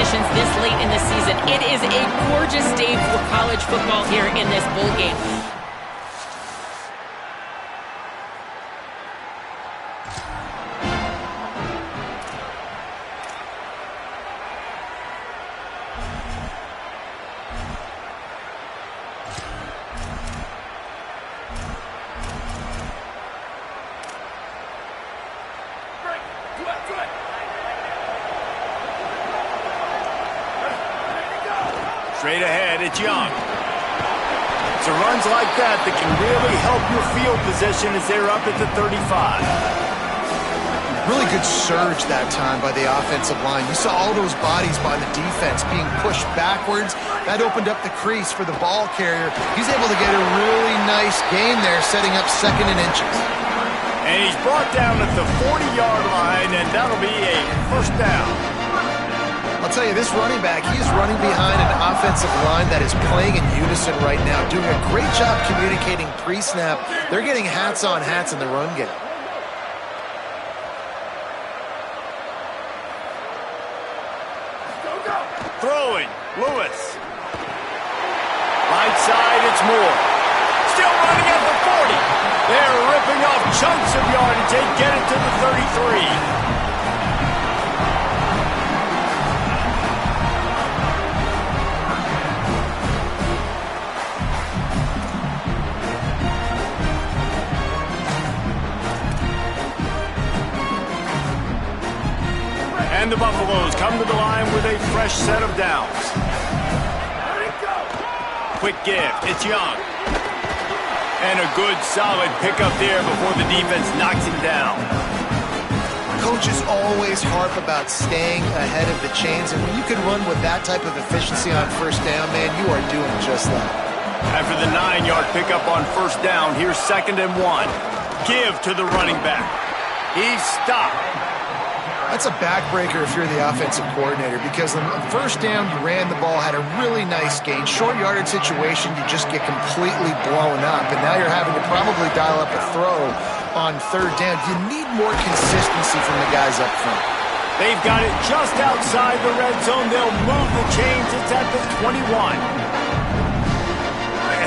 conditions this late in the season. It is a gorgeous day for college football here in this bowl game. Straight ahead, it's Young. It's runs like that can really help your field position as they're up at the 35. Really good surge that time by the offensive line. You saw all those bodies by the defense being pushed backwards. That opened up the crease for the ball carrier. He's able to get a really nice gain there, setting up 2nd and inches. And he's brought down at the 40-yard line, and that'll be a first down. I'll tell you, this running back, he's running behind an offensive line that is playing in unison right now, doing a great job communicating pre-snap. They're getting hats on hats in the run game. Throwing, Lewis. Right side, it's Moore. Still running at the 40. They're ripping off chunks of yardage. They get it to the 33. And the Buffaloes come to the line with a fresh set of downs. Quick give, it's Young. And a good, solid pickup there before the defense knocks him down. Coaches always harp about staying ahead of the chains, and when you can run with that type of efficiency on first down, man, you are doing just that. After the 9-yard pickup on first down, here's 2nd and 1. Give to the running back. He's stopped. That's a backbreaker if you're the offensive coordinator, because on first down, you ran the ball, had a really nice gain. Short yardage situation, you just get completely blown up, and now you're having to probably dial up a throw on 3rd down. You need more consistency from the guys up front. They've got it just outside the red zone. They'll move the chains. It's at the 21.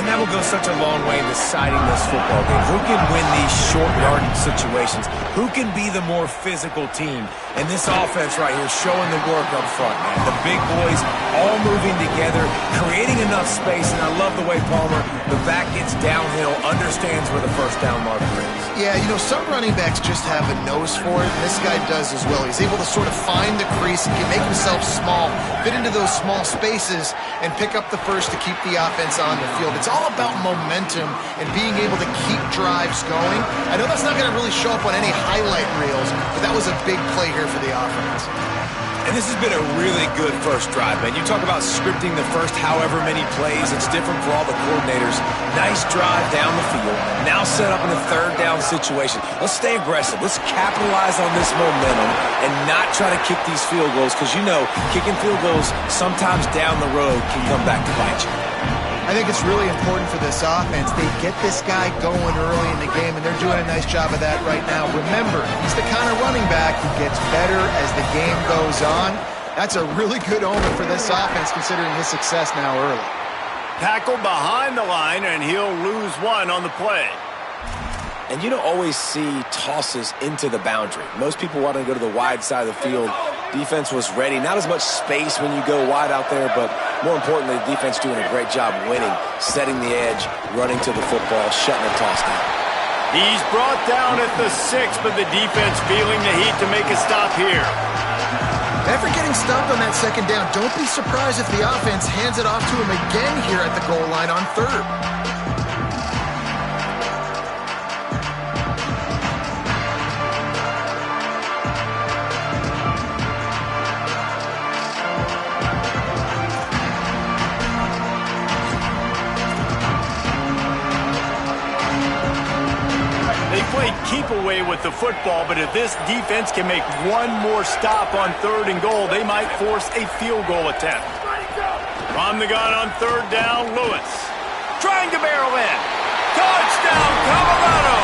And that will go such a long way in deciding this football game. Who can win these short yardage situations? Who can be the more physical team? And this offense right here showing the work up front, man. The big boys all moving together, creating enough space. And I love the way Palmer, the back gets downhill, understands where the first down marker is. Yeah, you know, some running backs just have a nose for it, and this guy does as well. He's able to sort of find the crease and can make himself small, fit into those small spaces, and pick up the first to keep the offense on the field. It's all about momentum and being able to keep drives going. I know that's not going to really show up on any highlight reels, but that was a big play here for the offense. And this has been a really good first drive, man. You talk about scripting the first however many plays. It's different for all the coordinators. Nice drive down the field. Now set up in a 3rd down situation. Let's stay aggressive. Let's capitalize on this momentum and not try to kick these field goals, because you know kicking field goals sometimes down the road can come back to bite you. I think it's really important for this offense. They get this guy going early in the game, and they're doing a nice job of that right now. Remember, he's the kind of running back who gets better as the game goes on. That's a really good omen for this offense, considering his success now early. Tackle behind the line, and he'll lose 1 on the play. And you don't always see tosses into the boundary. Most people want to go to the wide side of the field. Defense was ready. Not as much space when you go wide out there, but more importantly, the defense doing a great job winning, setting the edge, running to the football, shutting the toss down. He's brought down at the 6, but the defense feeling the heat to make a stop here. After getting stopped on that 2nd down, don't be surprised if the offense hands it off to him again here at the goal line on 3rd. Keep away with the football, but if this defense can make one more stop on 3rd and goal, they might force a field goal attempt. From the gun on 3rd down, Lewis. Trying to barrel in. Touchdown, Colorado!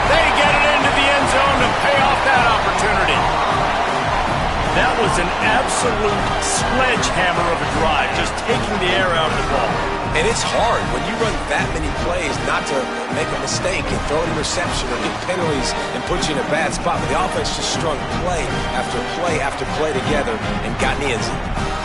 They get it into the end zone to pay off that opportunity. That was an absolute sledgehammer of a drive, just taking the air out of the ball. And it's hard when you run that many plays not to make a mistake and throw an interception or get penalties and put you in a bad spot. But the offense just strung play after play after play together and got in the end zone.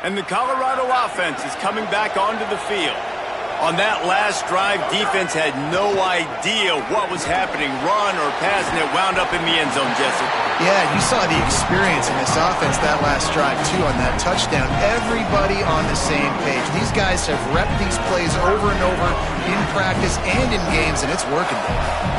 And the Colorado offense is coming back onto the field. On that last drive, defense had no idea what was happening, run or pass, and it wound up in the end zone, Jesse. Yeah, you saw the experience in this offense that last drive, too, on that touchdown. Everybody on the same page. These guys have repped these plays over and over in practice and in games, and it's working.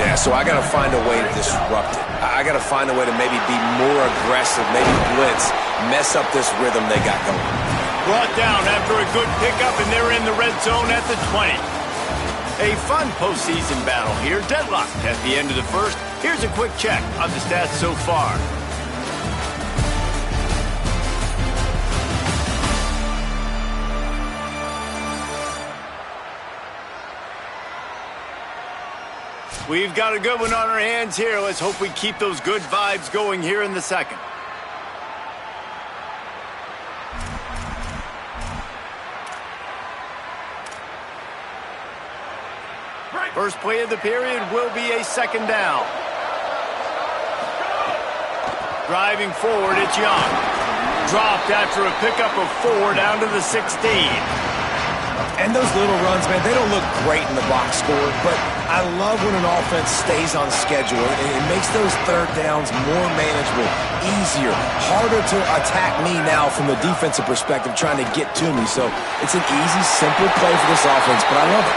Yeah, so I got to find a way to disrupt it. I got to find a way to maybe be more aggressive, maybe blitz, mess up this rhythm they got going. Brought down after a good pickup, and they're in the red zone at the 20. A fun postseason battle here. Deadlocked at the end of the first. Here's a quick check of the stats so far. We've got a good one on our hands here. Let's hope we keep those good vibes going here in the second. First play of the period will be a second down. Driving forward, it's Young. Dropped after a pickup of 4 down to the 16. And those little runs, man, they don't look great in the box score, but I love when an offense stays on schedule. It makes those third downs more manageable, easier, harder to attack me now from the defensive perspective trying to get to me. So it's an easy, simple play for this offense, but I love it.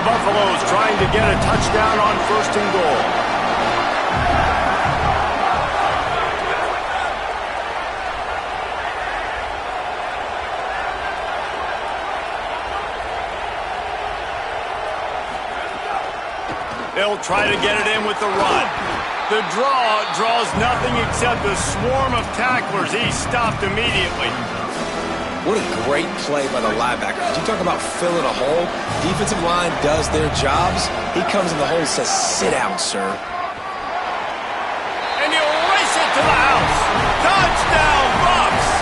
Buffalo's trying to get a touchdown on first and goal. They'll try to get it in with the run. The draw draws nothing except a swarm of tacklers. He's stopped immediately. What a great play by the linebacker. Did you talk about filling a hole? Defensive line does their jobs. He comes in the hole and says, sit down, sir. And he'll race it to the house. Touchdown, Bucs!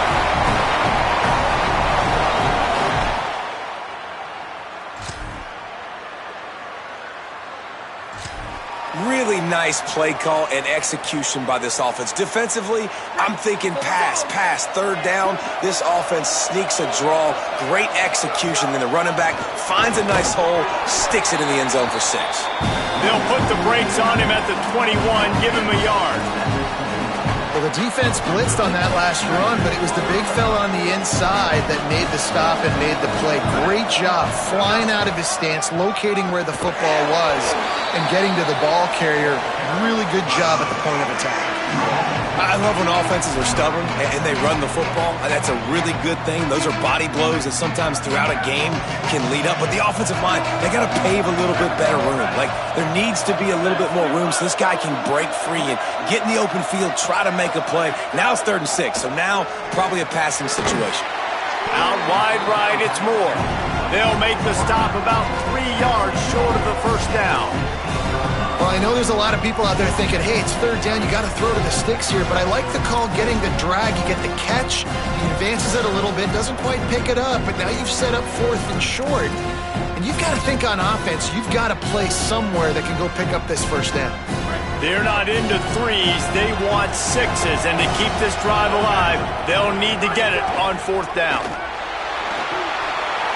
Really nice play call and execution by this offense. Defensively, I'm thinking pass, third down. This offense sneaks a draw, great execution. Then the running back finds a nice hole, sticks it in the end zone for 6. They'll put the brakes on him at the 21, give him a yard. Well, the defense blitzed on that last run, but it was the big fella on the inside that made the stop and made the play. Great job flying out of his stance, locating where the football was, and getting to the ball carrier. Really good job at the point of attack. I love when offenses are stubborn and they run the football. That's a really good thing. Those are body blows that sometimes throughout a game can lead up. But the offensive line, they got to pave a little bit better room. Like, there needs to be a little bit more room so this guy can break free and get in the open field, try to make a play. Now it's 3rd and 6, so now probably a passing situation. Out wide right, it's Moore. They'll make the stop about 3 yards short of the first down. Well, I know there's a lot of people out there thinking, hey, it's 3rd down, you got to throw to the sticks here, but I like the call getting the drag. You get the catch, he advances it a little bit, doesn't quite pick it up, but now you've set up 4th and short. And you've got to think on offense, you've got to play somewhere that can go pick up this 1st down. They're not into 3s, they want 6s, and to keep this drive alive, they'll need to get it on 4th down.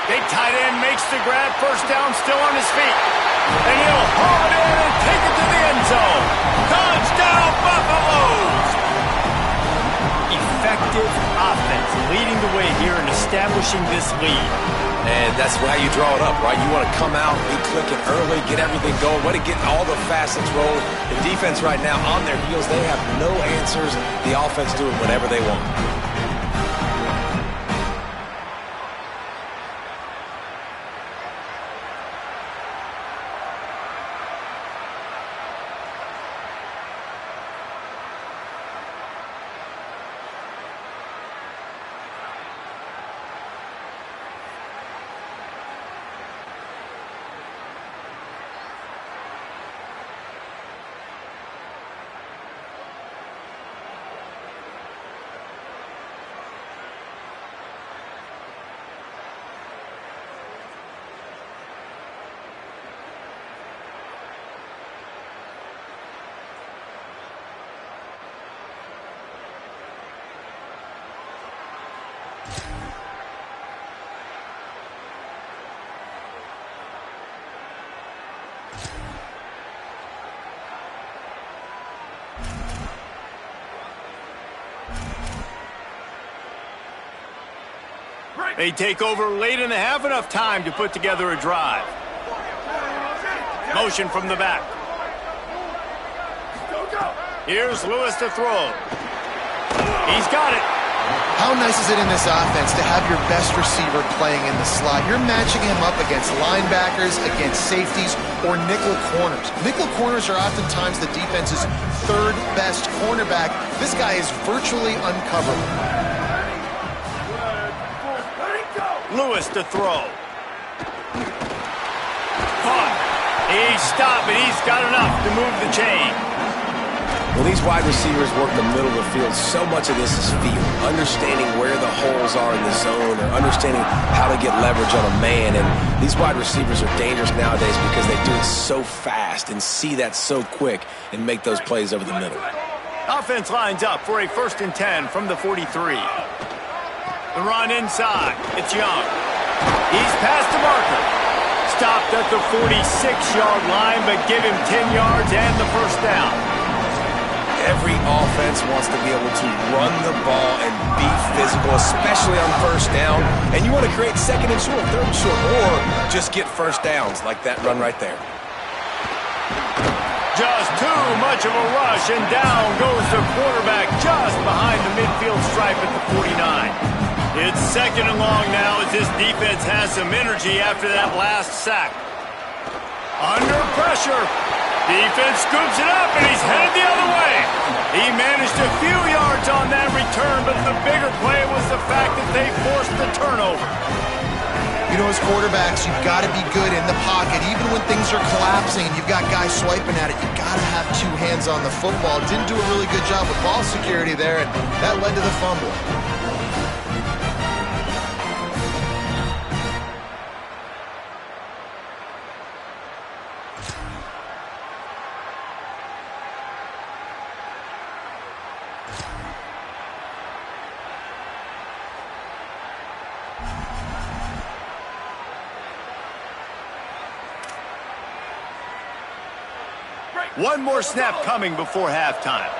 Big tight end makes the grab, 1st down, still on his feet. And he'll haul it in and take it to the end zone. Touchdown, Buffaloes! Effective offense leading the way here in establishing this lead. And that's how you draw it up, right? You want to come out, be clicking early, get everything going, want to get all the facets rolling. The defense right now on their heels, they have no answers. The offense doing whatever they want. They take over late in the half, enough time to put together a drive. Motion from the back. Here's Lewis to throw. He's got it. How nice is it in this offense to have your best receiver playing in the slot? You're matching him up against linebackers, against safeties, or nickel corners. Nickel corners are oftentimes the defense's 3rd best cornerback. This guy is virtually uncoverable. Lewis to throw. Caught. He stopped, but he's got enough to move the chain. Well, these wide receivers work the middle of the field. So much of this is feel. Understanding where the holes are in the zone or understanding how to get leverage on a man. And these wide receivers are dangerous nowadays because they do it so fast and see that so quick and make those plays over the middle. Offense lines up for a 1st and 10 from the 43. The run inside. It's Young. He's past the marker. Stopped at the 46-yard line, but give him 10 yards and the 1st down. Every offense wants to be able to run the ball and be physical, especially on 1st down. And you want to create 2nd and short, 3rd and short, or just get 1st downs like that run right there. Just too much of a rush, and down goes the quarterback just behind the midfield stripe at the 49. It's 2nd and long now as this defense has some energy after that last sack. Under pressure. Defense scoops it up, and he's headed the other way. He managed a few yards on that return, but the bigger play was the fact that they forced the turnover. You know, as quarterbacks, you've got to be good in the pocket. Even when things are collapsing and you've got guys swiping at it, you've got to have 2 hands on the football. Didn't do a really good job with ball security there, and that led to the fumble. One more snap coming before halftime.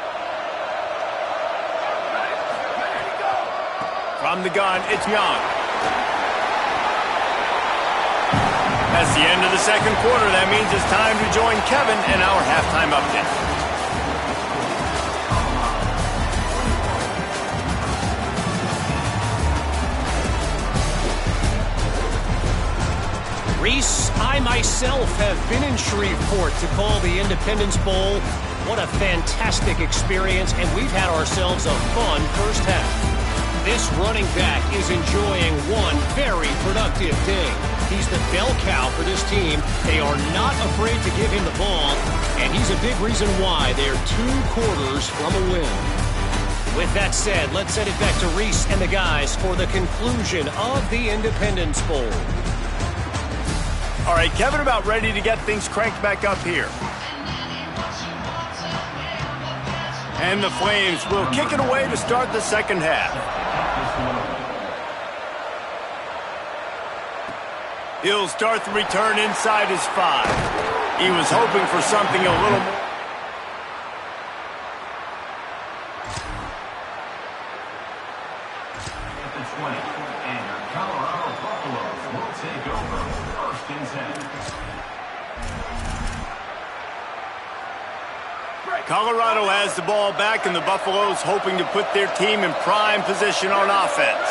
From the gun, it's Young. That's the end of the 2nd quarter. That means it's time to join Kevin in our halftime update. Reese, I myself have been in Shreveport to call the Independence Bowl. What a fantastic experience, and we've had ourselves a fun first half. This running back is enjoying one very productive day. He's the bell cow for this team. They are not afraid to give him the ball, and he's a big reason why they're 2 quarters from a win. With that said, let's send it back to Reese and the guys for the conclusion of the Independence Bowl. All right, Kevin, about ready to get things cranked back up here. And the Flames will kick it away to start the second half. He'll start the return inside his 5. He was hoping for something a little more. Colorado has the ball back, and the Buffaloes hoping to put their team in prime position on offense.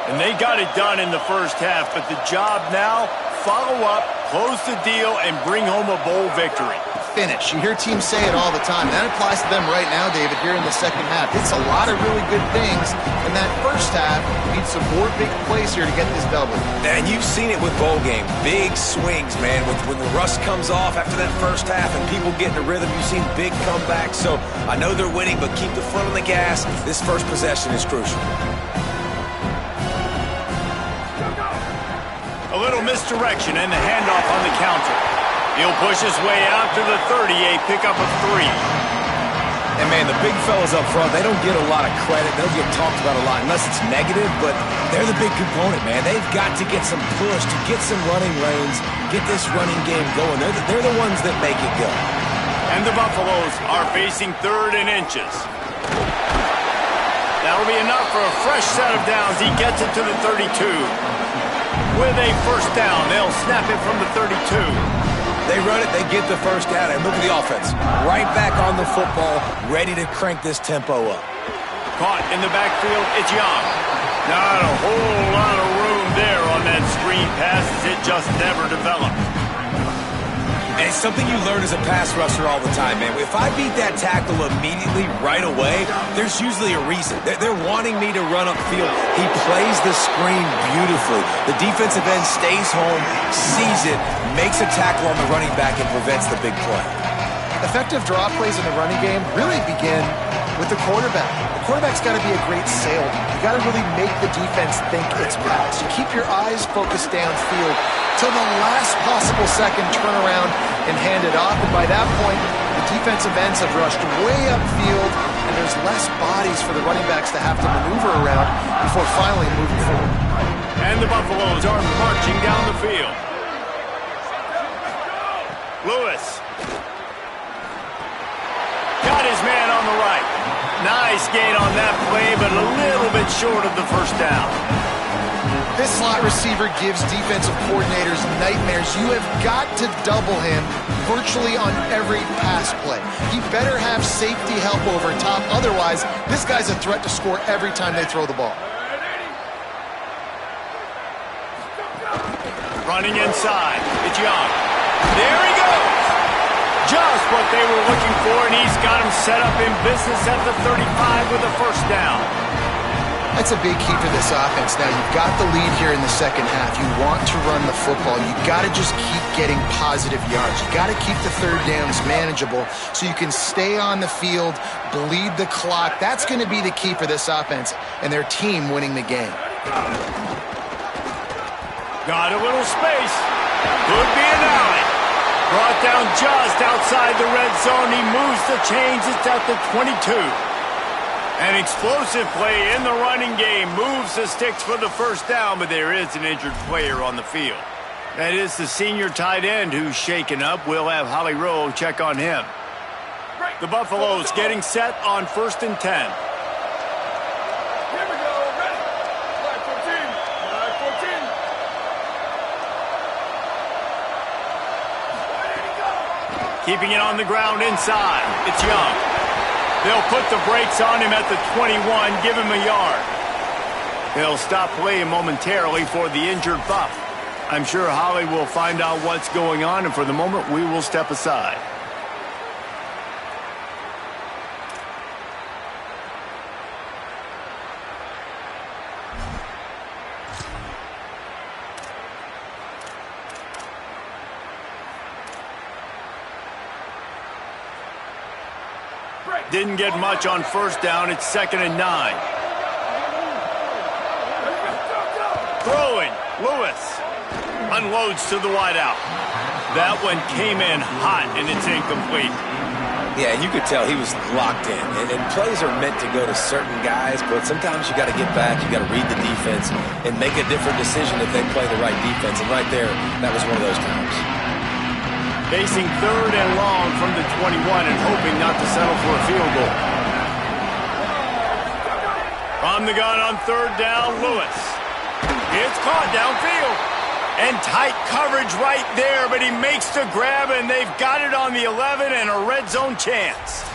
And they got it done in the first half, but the job now, follow up, close the deal, and bring home a bowl victory. Finish. You hear teams say it all the time. That applies to them right now, David, here in the second half. It's a lot of really good things, and that first half needs some more big plays here to get this double. And you've seen it with bowl game. Big swings, man. When the rust comes off after that first half and people get in a rhythm, you've seen big comebacks. So I know they're winning, but keep the foot on the gas. This first possession is crucial. A little misdirection and the handoff on the counter. He'll push his way out to the 30, a pickup of 3. And, man, the big fellas up front, they don't get a lot of credit. They'll get talked about a lot unless it's negative, but they're the big component, man. They've got to get some push, to get some running lanes, get this running game going. They're the ones that make it go. And the Buffaloes are facing 3rd and inches. That'll be enough for a fresh set of downs. He gets it to the 32. With a first down, they'll snap it from the 32. They run it, they get the first down, and look at the offense. Right back on the football, ready to crank this tempo up. Caught in the backfield, it's Young. Not a whole lot of room there on that screen pass as it just never developed. And it's something you learn as a pass rusher all the time, man. If I beat that tackle immediately, right away, there's usually a reason. They're wanting me to run upfield. He plays the screen beautifully. The defensive end stays home, sees it, makes a tackle on the running back, and prevents the big play. Effective draw plays in the running game really begin with the quarterback. The quarterback's got to be a great salesman. You got to really make the defense think it's pass. You keep your eyes focused downfield till the last possible second, turn around and hand it off. And by that point, the defensive ends have rushed way upfield, and there's less bodies for the running backs to have to maneuver around before finally moving forward. And the Buffaloes are marching down the field. Lewis. Got his man on the right. Nice gain on that play, but a little bit short of the first down. This slot receiver gives defensive coordinators nightmares. You have got to double him virtually on every pass play. He better have safety help over top. Otherwise, this guy's a threat to score every time they throw the ball. Running inside. It's Young. There he goes. Just what they were looking for, and he's got him set up in business at the 35 with a first down. That's a big key for this offense. Now, you've got the lead here in the second half. You want to run the football. You've got to just keep getting positive yards. You've got to keep the third downs manageable so you can stay on the field, bleed the clock. That's going to be the key for this offense and their team winning the game. Got a little space. Could be an alley. Brought down just outside the red zone. He moves the chains. It's at the 22. An explosive play in the running game. Moves the sticks for the first down, but there is an injured player on the field. That is the senior tight end who's shaken up. We'll have Holly Rowe check on him. The Buffaloes getting set on 1st and 10. Keeping it on the ground inside. It's Young. They'll put the brakes on him at the 21, give him a yard. They'll stop play momentarily for the injured Buff. I'm sure Holly will find out what's going on, and for the moment, we will step aside. Didn't get much on first down. It's 2nd and 9. Throwing. Lewis unloads to the wideout. That one came in hot, and it's incomplete. Yeah, you could tell he was locked in. And plays are meant to go to certain guys, but sometimes you got to get back, you got to read the defense, and make a different decision if they play the right defense. And right there, that was one of those times. Facing 3rd and long from the 21 and hoping not to settle for a field goal. From the gun on 3rd down, Lewis. It's caught downfield. And tight coverage right there, but he makes the grab, and they've got it on the 11 and a red zone chance.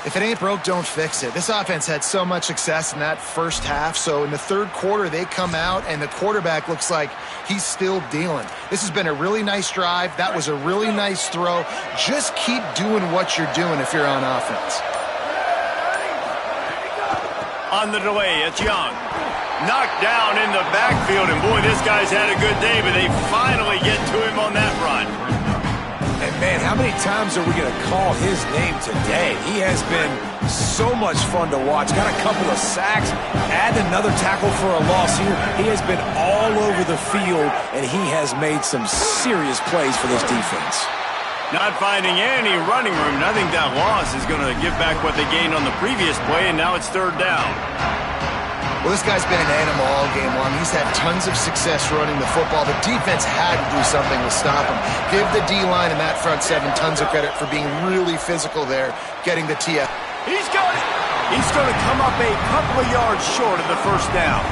If it ain't broke, don't fix it. This offense had so much success in that first half, so in the third quarter, they come out, and the quarterback looks like he's still dealing. This has been a really nice drive. That was a really nice throw. Just keep doing what you're doing if you're on offense. On the delay, it's Young. Knocked down in the backfield, and boy, this guy's had a good day, but they finally get to him on that run. And man, how many times are we going to call his name today? He has been so much fun to watch. Got a couple of sacks, add another tackle for a loss here. He has been all over the field, and he has made some serious plays for this defense. Not finding any running room. I think that loss is going to give back what they gained on the previous play, and now it's 3rd down. Well, this guy's been an animal all game long. He's had tons of success running the football. The defense had to do something to stop him. Give the D-line and that front 7 tons of credit for being really physical there, getting the TF. He's got it. He's going to come up a couple of yards short of the first down.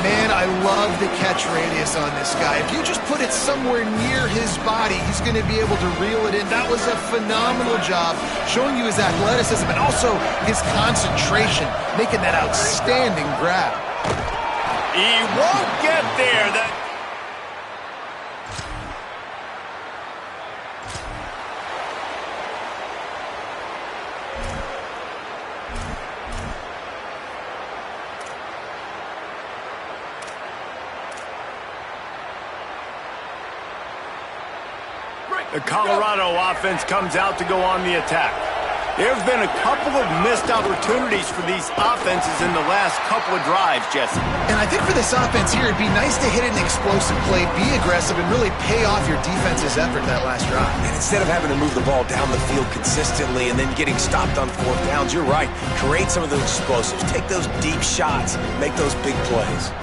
Man, I love the catch radius on this guy. If you just put it somewhere near his body, he's going to be able to reel it in. That was a phenomenal job, showing you his athleticism and also his concentration, making that outstanding grab. He won't get there. The Colorado offense comes out to go on the attack. There have been a couple of missed opportunities for these offenses in the last couple of drives, Jesse. And I think for this offense here, it'd be nice to hit an explosive play, be aggressive, and really pay off your defense's effort that last drive. And instead of having to move the ball down the field consistently and then getting stopped on 4th downs, you're right. Create some of those explosives. Take those deep shots. Make those big plays.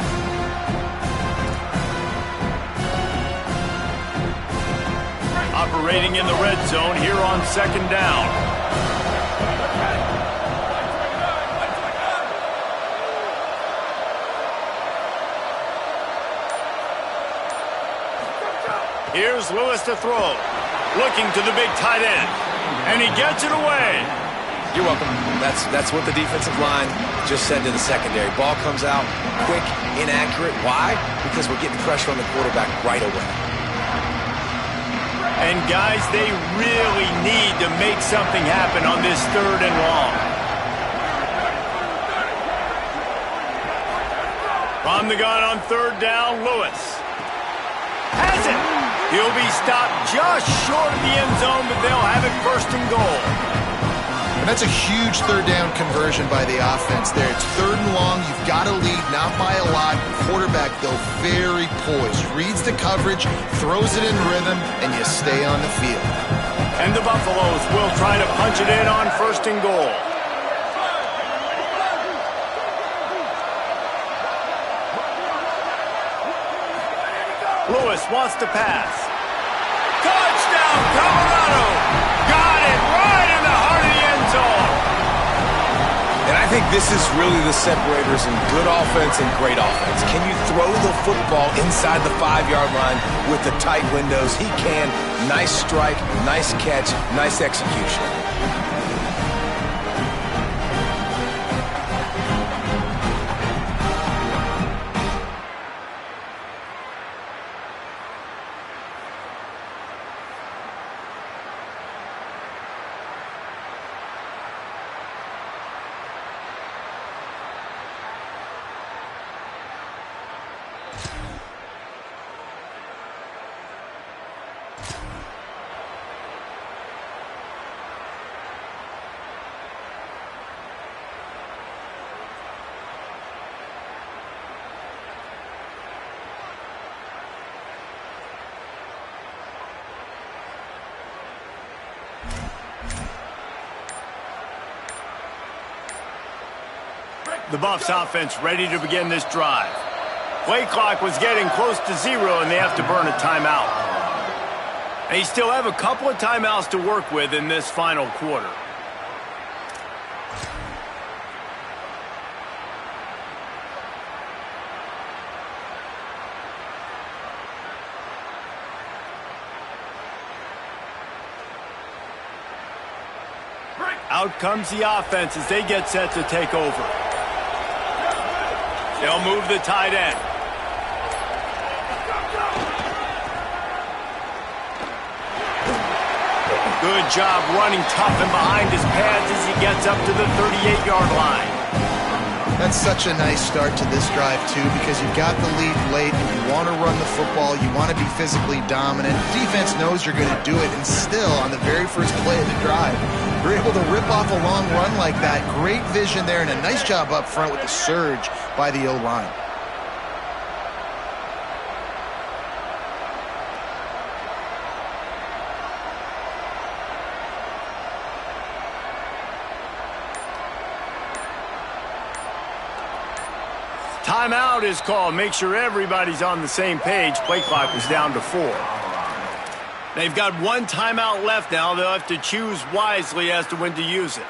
Operating in the red zone here on 2nd down. Here's Lewis to throw. Looking to the big tight end. And he gets it away. You're welcome. That's what the defensive line just said to the secondary. Ball comes out quick, inaccurate. Why? Because we're getting pressure on the quarterback right away. And guys, they really need to make something happen on this 3rd and long. From the gun on 3rd down, Lewis. Has it. He'll be stopped just short of the end zone, but they'll have it 1st and goal. And that's a huge 3rd down conversion by the offense there. It's 3rd and long. You've got to lead, not by a lot. Quarterback, though, very poised. Reads the coverage, throws it in rhythm, and you stay on the field. And the Buffaloes will try to punch it in on 1st and goal. Lewis wants to pass. Touchdown, Colorado! Got it right in the heart of the end zone. And I think this is really the separators in good offense and great offense. Can you throw the football inside the 5-yard line with the tight windows? He can. Nice strike, nice catch, nice execution. The Buffs offense ready to begin this drive. Play clock was getting close to 0, and they have to burn a timeout. They still have a couple of timeouts to work with in this final quarter. Out comes the offense as they get set to take over. They'll move the tight end. Good job running tough and behind his pads as he gets up to the 38-yard line. That's such a nice start to this drive, too, because you've got the lead late. You want to run the football. You want to be physically dominant. Defense knows you're going to do it, and still, on the very first play of the drive, you're able to rip off a long run like that. Great vision there, and a nice job up front with the surge by the O-line. Timeout is called. Make sure everybody's on the same page. Play clock is down to 4. They've got one timeout left now. They'll have to choose wisely as to when to use it.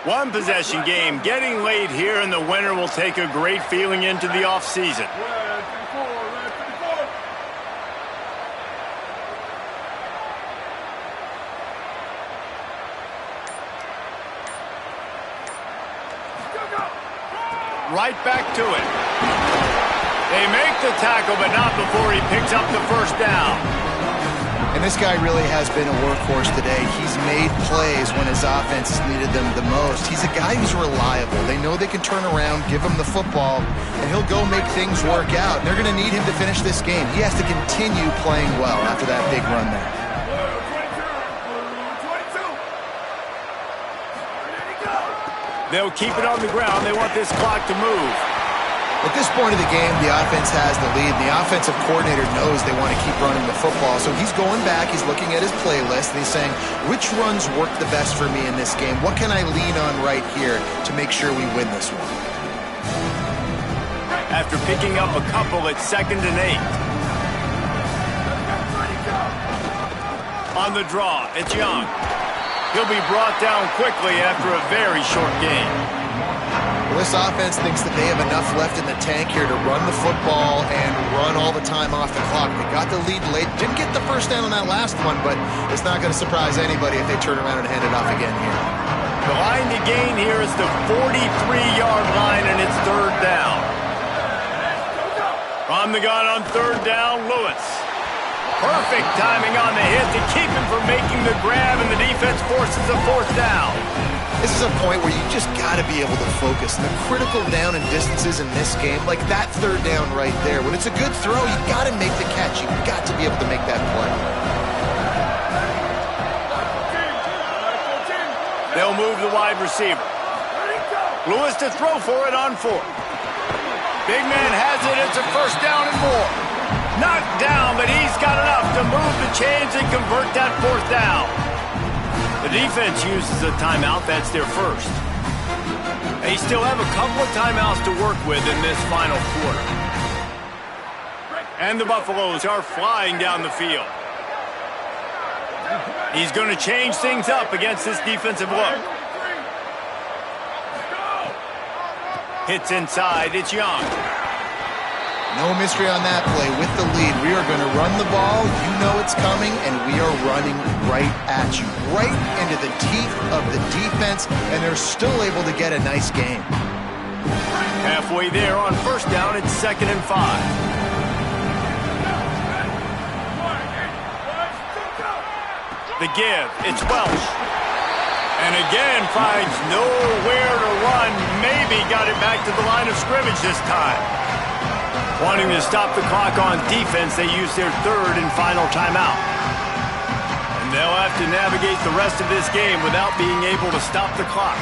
One possession game. Getting late here, and the winner will take a great feeling into the offseason. Right back to it. They make the tackle, but not before he picks up the first down. And this guy really has been a workhorse today. He's made plays when his offense has needed them the most. He's a guy who's reliable. They know they can turn around, give him the football, and he'll go make things work out. And they're going to need him to finish this game. He has to continue playing well after that big run there. They'll keep it on the ground. They want this clock to move. At this point of the game, the offense has the lead. The offensive coordinator knows they want to keep running the football. So he's going back. He's looking at his playlist, and he's saying, which runs work the best for me in this game? What can I lean on right here to make sure we win this one? After picking up a couple at 2nd and 8. On the draw, it's Young. He'll be brought down quickly after a very short game. Well, this offense thinks that they have enough left in the tank here to run the football and run all the time off the clock. They got the lead late. Didn't get the first down on that last one, but it's not going to surprise anybody if they turn around and hand it off again here. The line to gain here is the 43-yard line, and it's 3rd down. On the gun on 3rd down, Lewis. Perfect timing on the hit to keep him from making the grab, and the defense forces a 4th down. This is a point where you just got to be able to focus. And the critical down and distances in this game, like that 3rd down right there, when it's a good throw, you got to make the catch. You've got to be able to make that play. They'll move the wide receiver. Lewis to throw for it on 4th. Big man has it. It's a 1st down and more. Knocked down, but he's got enough to move the chains and convert that 4th down. The defense uses a timeout. That's their first. They still have a couple of timeouts to work with in this final quarter. And the Buffaloes are flying down the field. He's going to change things up against this defensive look. Hits inside. It's Young. No mystery on that play. With the lead, we are going to run the ball. You know it's coming, and we are running right at you, right into the teeth of the defense, and they're still able to get a nice game. Halfway there on 1st down, it's 2nd and 5. The give, it's Welsh. And again, finds nowhere to run. Maybe got it back to the line of scrimmage this time. Wanting to stop the clock on defense, they use their third and final timeout. And they'll have to navigate the rest of this game without being able to stop the clock.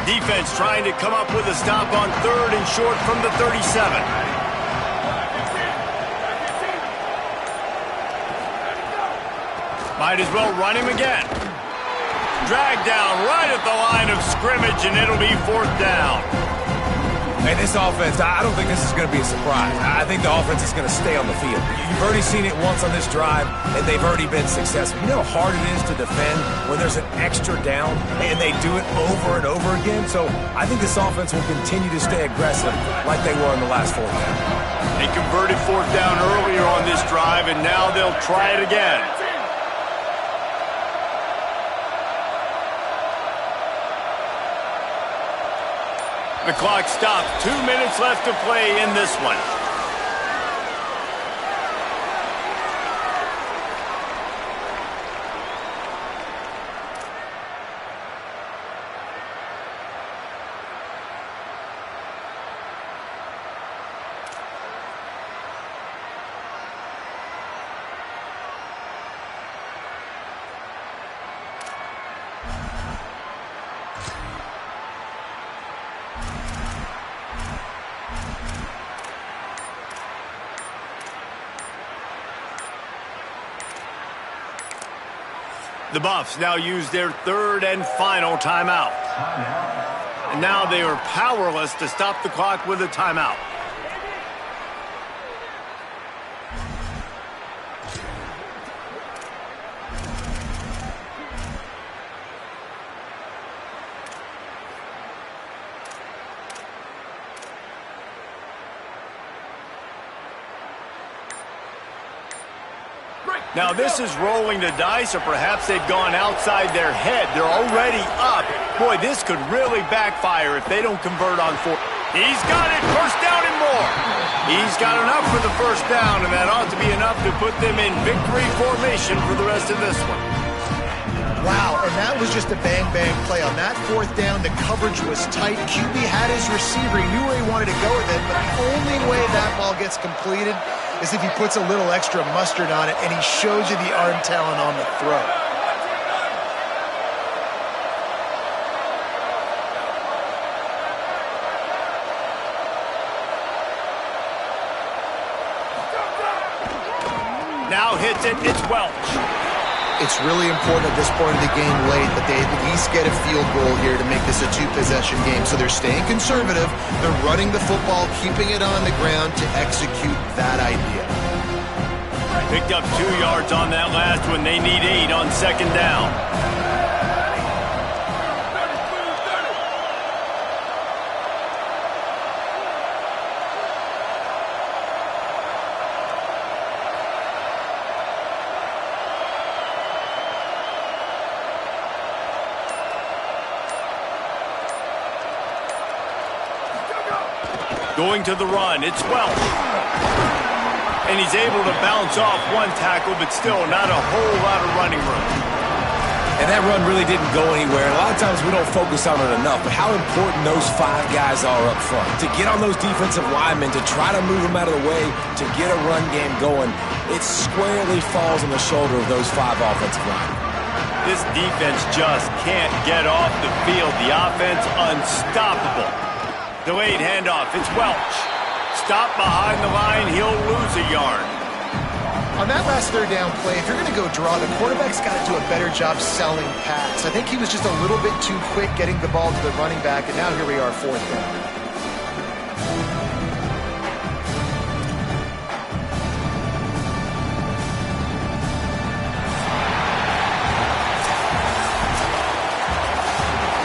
Defense trying to come up with a stop on third and short from the 37. Might as well run him again. Dragged down right at the line of scrimmage, and it'll be fourth down. And this offense, I don't think this is going to be a surprise. I think the offense is going to stay on the field. You've already seen it once on this drive, and they've already been successful. You know how hard it is to defend when there's an extra down, and they do it over and over again? So I think this offense will continue to stay aggressive like they were in the last fourth down. They converted fourth down earlier on this drive, and now they'll try it again. The clock stopped. 2 minutes left to play in this one. The Buffs now use their third and final timeout. And now they are powerless to stop the clock with a timeout. Now this is rolling the dice, or perhaps they've gone outside their head. They're already up. Boy, this could really backfire if they don't convert on fourth. He's got it, first down and more. He's got enough for the first down, and that ought to be enough to put them in victory formation for the rest of this one. Wow, and that was just a bang-bang play. On that fourth down, the coverage was tight. QB had his receiver. He knew where he wanted to go with it, but the only way that ball gets completed is if he puts a little extra mustard on it, and he shows you the arm talent on the throw. Now hits it, it's Welch. It's really important at this point of the game late that they at least get a field goal here to make this a two-possession game. So they're staying conservative. They're running the football, keeping it on the ground to execute that idea. Picked up 2 yards on that last one. They need 8 on second down. Going to the run, it's Welch. And he's able to bounce off one tackle, but still not a whole lot of running room. And that run really didn't go anywhere. A lot of times we don't focus on it enough, but how important those 5 guys are up front. To get on those defensive linemen, to try to move them out of the way, to get a run game going, it squarely falls on the shoulder of those 5 offensive linemen. This defense just can't get off the field. The offense unstoppable. Delayed handoff, it's Welch. Stop behind the line, he'll lose a yard. On that last third down play, if you're going to go draw, the quarterback's got to do a better job selling pass. I think he was just a little bit too quick getting the ball to the running back, and now here we are, fourth down.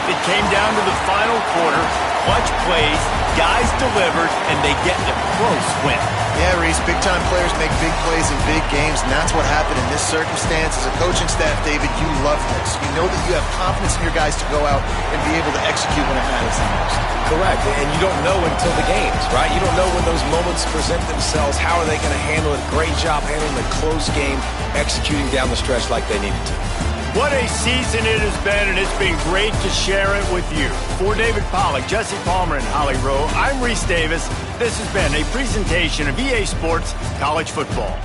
It came down to the final quarter. Clutch plays, guys delivered, and they get a close win. Yeah, Reese, big-time players make big plays in big games, and that's what happened in this circumstance. As a coaching staff, David, you love this. You know that you have confidence in your guys to go out and be able to execute when it matters the most. Correct, and you don't know until the games, right? You don't know when those moments present themselves. How are they going to handle it? Great job handling the close game, executing down the stretch like they needed to. What a season it has been, and it's been great to share it with you. For David Pollack, Jesse Palmer, and Holly Rowe, I'm Reese Davis. This has been a presentation of EA Sports College Football.